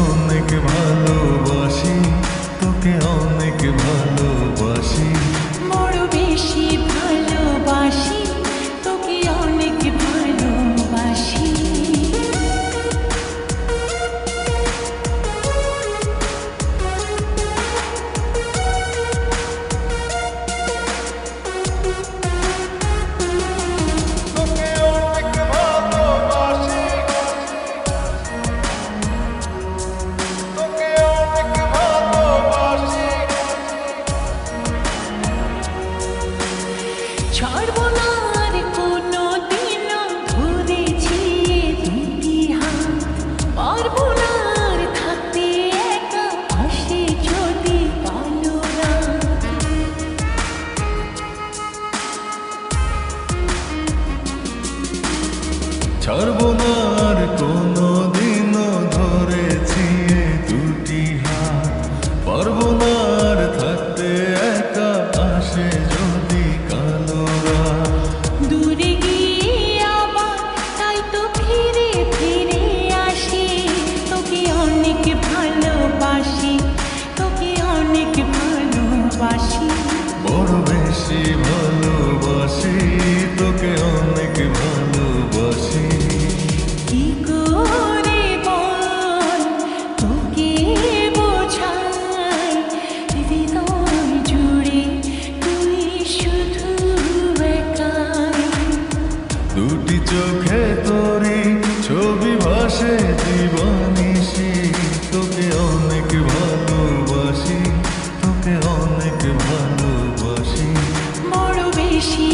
অনেক ভালোবাসি, তোকে অনেক ভালোবাসি, বড় বেশি ভালোবাসি, তোকে অনেক ভালোবাসি। ছাড়বো না আর কোনো দিনও ধরেছি দুটি হাত, পারবো না আর থাকতে একা, আসে যদি কালো রাত। ছাড়বো না আর কোনো দিনও ধরেছি এ দুটি হাত, পারবো না আর থাকতে একা, আসে যদি কালো রাত। দূরে গিয়ে আবার তাই তো ফিরে ফিরে আসি, তোকে অনেক ভালোবাসি, তোকে অনেক ভালোবাসি। বড় বেশি ভালোবাসি, তোকে অনেক ভালোবাসি। কি করে বল তোকে বোঝাই, হৃদয় জুড়ে তুই শুধু একাই। দুটি চোখে তোরি ছবি ভাসে জীবনিশি, তোকে অনেক ভালোবাসি, তোকে অনেক ভালোবাসি। বড় বেশি